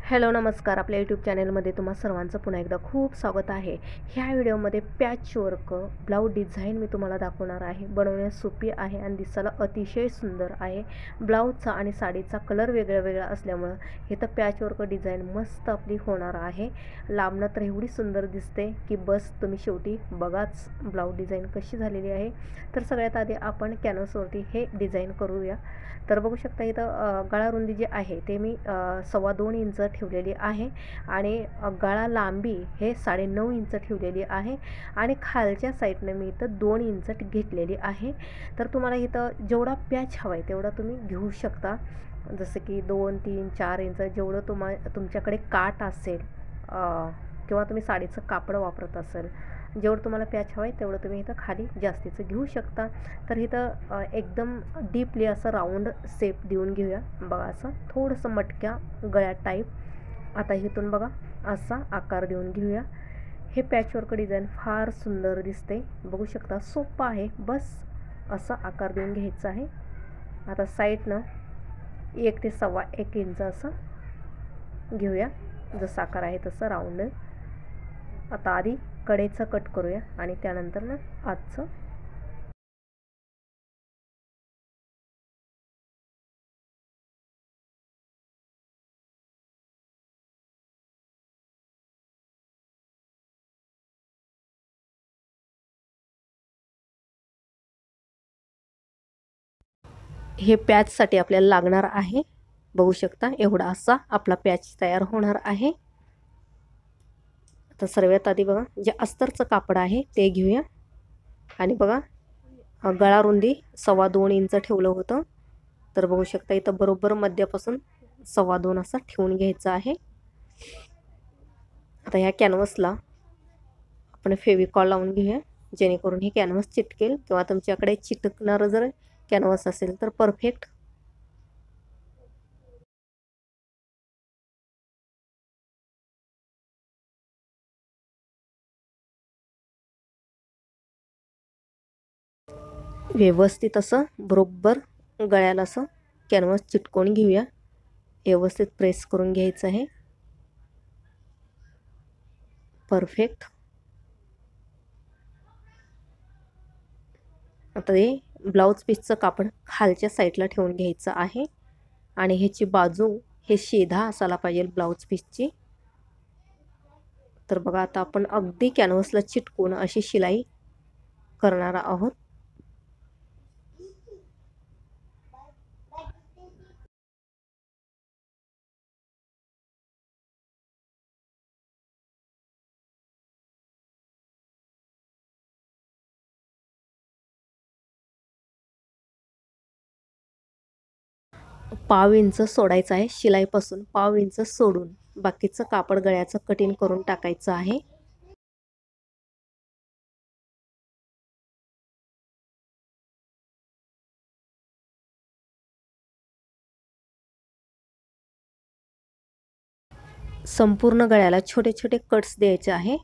Hello नमस्कार. आपल्या YouTube चॅनलमध्ये तुम्हा सर्वांचं पुन्हा एकदा खूप स्वागत आहे. ह्या व्हिडिओमध्ये पॅचवर्क ब्लाऊज डिझाईन मी तुम्हाला दाखवणार आहे. बनवण्यास सोपी आहे आणि दिसायला अतिशय सुंदर आहे. ब्लाऊजचा आणि साडीचा कलर वेगळा वेगळा असल्यामुळं इथं पॅचवर्क डिझाईन मस्त आपली होणार आहे. लांबणं तर एवढी सुंदर दिसते की बस तुम्ही शेवटी बघाच ब्लाऊज डिझाईन कशी झालेली आहे. तर सगळ्यात आधी आपण कॅनव्हासवरती हे डिझाईन करूया. तर बघू शकता इथं गळा रुंदी जी आहे ते मी 2.25 इंच ठेवलेली आहे आणि गळा लांबी हे 9.5 इंच ठेवलेली आहे आणि खालच्या साईडनं मी इथं 2 इंच घेतलेली आहे. तर तुम्हाला इथं जेवढा पॅच हवा आहे तेवढा तुम्ही घेऊ शकता. जसं की 2, 3, 4 इंच जेवढं तुमच्याकडे काठ असेल किंवा तुम्ही साडीचं कापड वापरत असेल, जेवढं तुम्हाला पॅच हवं आहे तेवढं तुम्ही इथं खाली जास्तीचं घेऊ शकता. तर इथं एकदम डीपली असं राऊंड शेप देऊन घेऊया. बघा असं थोडंसं मटक्या गळ्यात टाईप. आता इथून बघा असा आकार देऊन घेऊया. हे पॅचवर्क डिझाईन फार सुंदर दिसते. बघू शकता सोपं आहे. बस असा आकार देऊन घ्यायचा आहे. आता साईडनं 1 ते 1.25 इंच असं घेऊया. जसा आकार आहे तसं राऊंड. आता आधी कडेचं कट करूया आणि त्यानंतर ना आजचं. हे पॅचसाठी आपल्याला लागणार आहे. बघू शकता एवढा असा आपला पॅच तयार होणार आहे. आता सर्वात आधी बघा जे अस्तरचं कापड आहे ते घेऊया आणि बघा गळा रुंदी 2.25 इंच ठेवलं होतं. तर बघू शकता इथं बरोबर मध्यापासून 2.25 असा ठेवून घ्यायचा आहे. आता ह्या कॅनव्हासला आपण फेविकॉल लावून घेऊया जेणेकरून हे कॅनव्हास चिटकेल किंवा तुमच्याकडे चिटकणारं जर कॅनव्हास असेल तर परफेक्ट. व्यवस्थित असं बरोबर गळ्याला असं कॅनव्हास चिटकवून घेऊया. व्यवस्थित प्रेस करून घ्यायचं आहे. परफेक्ट. आता हे ब्लाऊज पीसचं कापड खालच्या साईडला ठेवून घ्यायचं आहे आणि ह्याची बाजू हे शिधा असायला पाहिजे ब्लाऊज पीसची. तर बघा आता आपण अगदी कॅनव्हासला चिटकून अशी शिलाई करणार आहोत. पाव इंच सोडायचं आहे शिलाईपासून. पाव इंच सोडून बाकीचं कापड गळ्याचं कटिंग करून टाकायचं आहे. संपूर्ण गळ्याला छोटे छोटे कट्स द्यायचे आहे.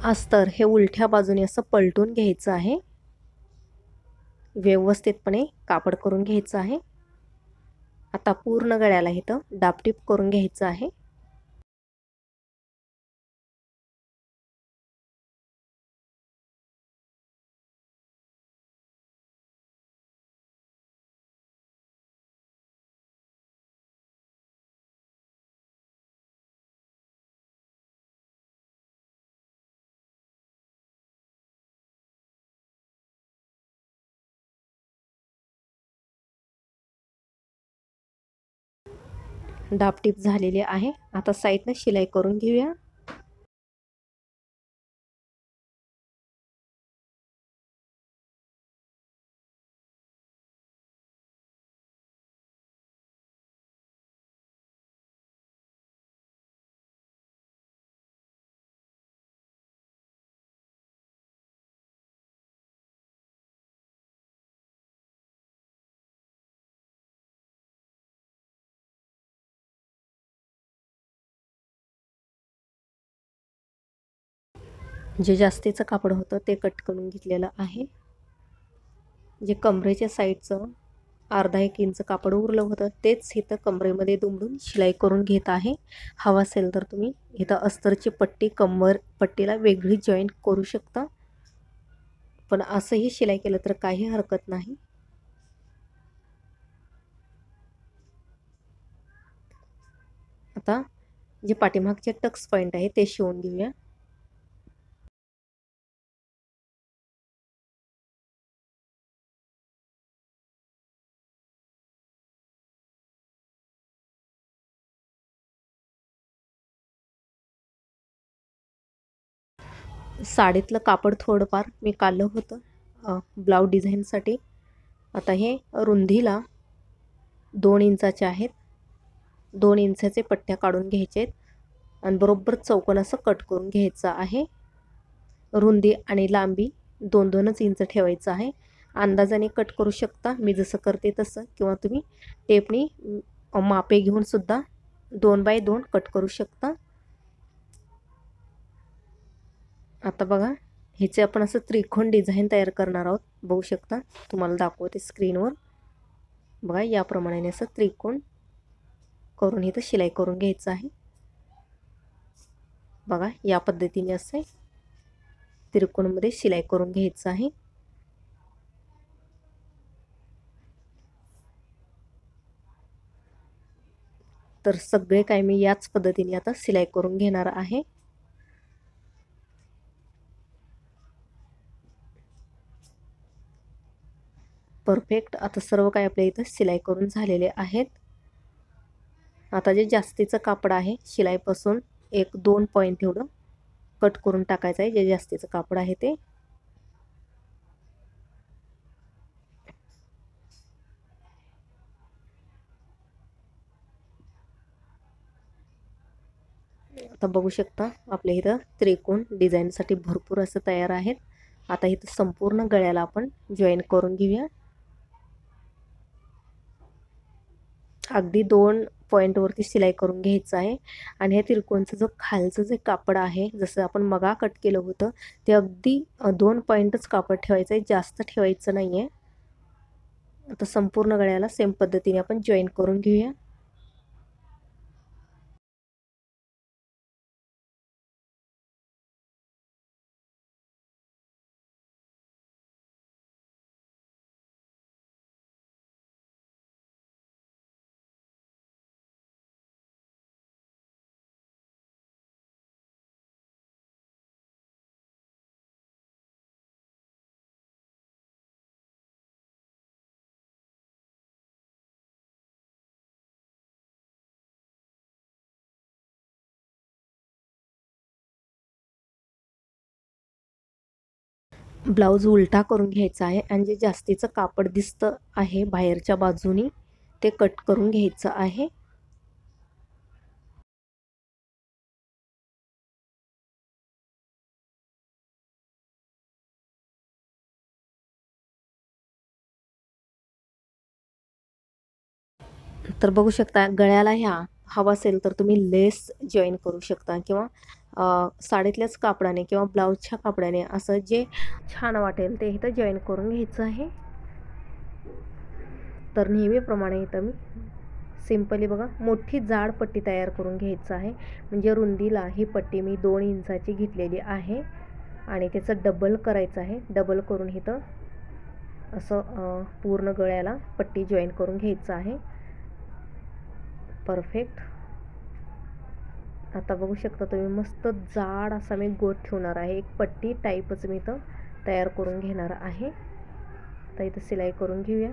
अस्तर हे उलट्या बाजूने असं पलटून घ्यायचं आहे. व्यवस्थितपणे कापड करून घ्यायचं आहे. आता पूर्ण गळ्याला इथं डापटीप करून घ्यायचं आहे. डापटीप झालेली आहे. आता साईडनं शिलाई करून घेऊया. जे जास्तीचं कापड होतं ते कट करून घेतलेलं आहे. जे कमरेच्या साईडचं अर्धा 1 इंच कापड उरलं होतं तेच इथं कमरेमध्ये दुमडून शिलाई करून घेत आहे. हवा असेल तर तुम्ही इथं अस्तरची पट्टी कंबर पट्टीला वेगळी जॉईंट करू शकता, पण असंही शिलाई केलं तर काही हरकत नाही. आता जे पाठीमागचे टक्स पॉईंट आहे ते शिवून घेऊया. साडीतलं कापड थोडंफार मी काढलं होतं ब्लाऊज डिझाईनसाठी. आता हे रुंदीला 2 इंचाचे आहेत. 2 इंचाचे पट्ट्या काढून घ्यायचे आहेत आणि बरोबर चौकोन असं कट करून घ्यायचं आहे. रुंदी आणि लांबी 2-2च इंच ठेवायचं आहे. अंदाजाने कट करू शकता, मी जसं करते तसं, किंवा तुम्ही टेपनी मापे घेऊन सुद्धा 2x2 कट करू शकता. आता बघा, ह्याचे आपण असं त्रिकोण डिझाईन तयार करणार आहोत. बघू शकता, तुम्हाला दाखवते स्क्रीनवर. बघा, याप्रमाणे असं त्रिकोण करून इथं शिलाई करून घ्यायचं आहे. बघा, या पद्धतीने असे त्रिकोणमध्ये शिलाई करून घ्यायचं आहे. तर सगळे काय मी याच पद्धतीने आता शिलाई करून घेणार आहे. परफेक्ट. आता सर्व काय आपल्या इथं शिलाई करून झालेले आहेत. आता जे जास्तीचं कापड आहे शिलाईपासून 1-2 पॉईंट एवढं कट करून टाकायचं आहे, जे जास्तीचं कापड आहे ते. आता बघू शकता, आपल्या इथं त्रिकोण डिझाईनसाठी भरपूर असं तयार आहेत. आता इथं संपूर्ण गळ्याला आपण जॉईन करून घेऊया. अगदी 2 पॉईंटवरती शिलाई करून घ्यायचं आहे. आणि हे त्रिकोणचं जो खालचं जे कापड आहे, जसं आपण मगा कट केलं होतं, ते अगदी 2 पॉईंटच कापड ठेवायचं आहे, जास्त ठेवायचं नाही आहे. आता संपूर्ण गळ्याला सेम पद्धतीने आपण जॉईन करून घेऊया. ब्लाऊज उलटा करून घ्यायचा आहे आणि जे जास्तीचं कापड दिसतं आहे बाहेरच्या बाजूनी ते कट करून घ्यायचं आहे. तर बघू शकता, गळ्याला ह्या हवा असेल तर तुम्ही लेस जॉईन करू शकता, किंवा साडीतल्याच कापडाने किंवा ब्लाऊजच्या कापडाने असं जे छान वाटेल ते इथं जॉईन करून घ्यायचं आहे. तर नेहमीप्रमाणे इथं मी सिंपली बघा मोठी जाड पट्टी तयार करून घ्यायचं आहे. म्हणजे रुंदीला ही पट्टी मी 2 इंचाची घेतलेली आहे आणि त्याचं डबल करायचं आहे. डबल करून इथं असं पूर्ण गळ्याला पट्टी जॉईन करून घ्यायचं आहे. परफेक्ट. आता बघू शकता तुम्ही, मस्त जाड असा मी गोट ठेवणार आहे. एक पट्टी टाईपच मी इथं तयार करून घेणार आहे. आता इथं शिलाई करून घेऊया.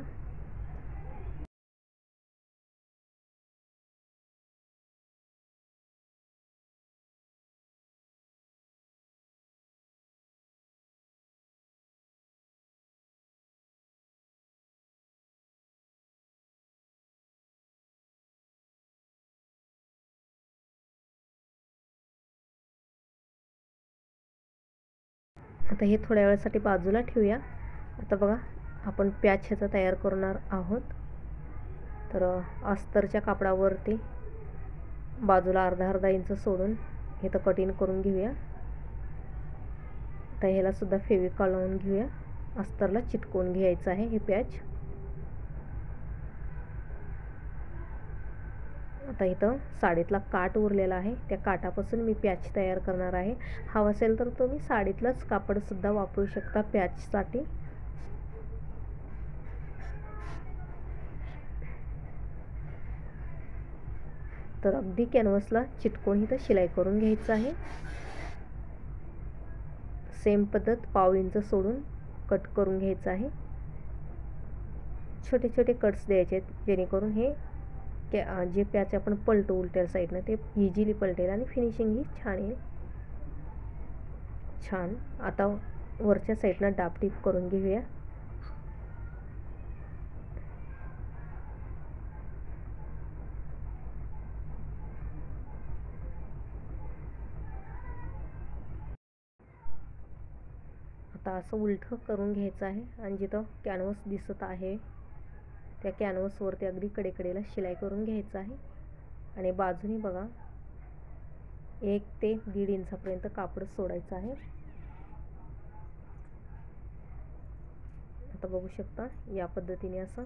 आता हे थोड्या वेळासाठी बाजूला ठेवूया. आता बघा, आपण पॅच ह्याचा तयार करणार आहोत. तर अस्तरच्या कापडावरती बाजूला अर्धा इंच सोडून इथं कटिंग करून घेऊया. आता ह्याला सुद्धा फेविकॉल लावून घेऊया, अस्तरला चिटकवून घ्यायचं आहे हे पॅच. आता इथं साडीतला काठ उरलेला आहे, त्या काठापासून मी पॅच तयार करणार आहे. हवा असेल तर तुम्ही साडीतलंच कापडसुद्धा वापरू शकता पॅचसाठी. तर अगदी कॅनव्हसला चिटकवून इथं शिलाई करून घ्यायचं आहे. सेम पद्धत पाव इंच सोडून कट करून घ्यायचं आहे. छोटे छोटे कट्स द्यायचे आहेत जेणेकरून हे जे पॅच आपण पलटू उलट्या साईडनं ते इझिली पलटेल आणि फिनिशिंग ही छान येईल. छान. आता वरच्या साईडनं डाब टिप करून घेऊया. आता असं उलटं करून घ्यायचं आहे आणि जिथं कॅनव्हस दिसत आहे त्या कॅनव्हसवरती अगदी कडेकडेला शिलाई करून घ्यायचं आहे. आणि बाजूनी बघा 1 ते 1.5 इंचापर्यंत कापड सोडायचं आहे. आता बघू शकता या पद्धतीने असं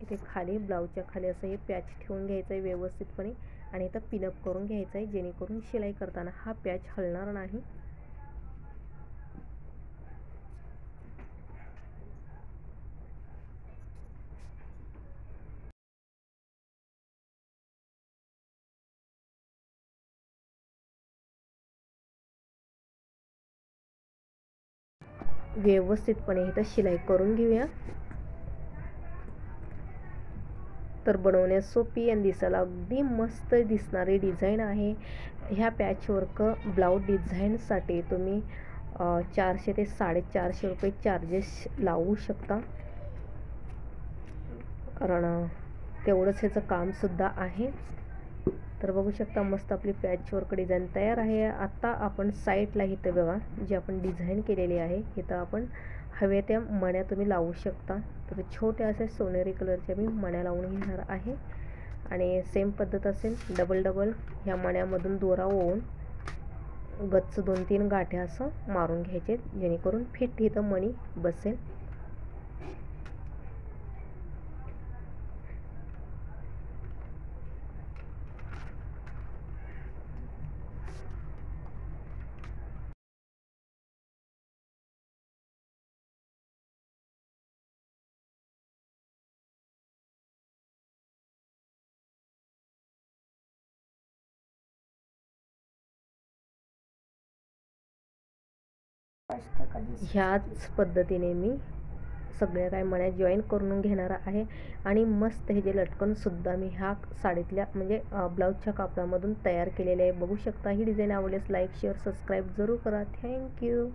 इथे खाली ब्लाऊजच्या खाली असं हे पॅच ठेवून घ्यायचं आहे व्यवस्थितपणे आणि इथं पिनअप करून घ्यायचं आहे जेणेकरून शिलाई करताना हा पॅच हलणार नाही. व्यवस्थितपणे इथं शिलाई करून घेऊया. तर बनवण्यास सोपी आणि दिसायला अगदी मस्त दिसणारी डिझाईन आहे. ह्या पॅचवर्क ब्लाऊज डिझाईनसाठी तुम्ही 400 ते 450 रुपये चार्जेस लावू शकता, कारण तेवढंच ह्याचं कामसुद्धा आहे. तर बघू शकता मस्त आपली पॅचवर्क डिझाईन तयार आहे. आता आपण साईडला इथं बघा जी आपण डिझाईन केलेली आहे इथं आपण हव्या त्या मण्या तुम्ही लावू शकता. तर छोट्या अशा सोनेरी कलरच्या मी मण्या लावून घेणार आहे आणि सेम पद्धत असेल डबल ह्या मण्यामधून दोरा ओवून गच्च 2-3 गाठ्या असं मारून घ्यायचे जेणेकरून फिट इथं मणी बसेल. ह्याच पद्धतीने मी सगळ्या काय मण्या जॉईन करून घेणार आहे आणि मस्त हे जे लटकनसुद्धा मी ह्या साडीतल्या म्हणजे ब्लाऊजच्या कापडामधून तयार केलेले आहे. बघू शकता ही डिझाईन आवडल्यास लाईक शेअर सबस्क्राईब जरूर करा. थँक्यू.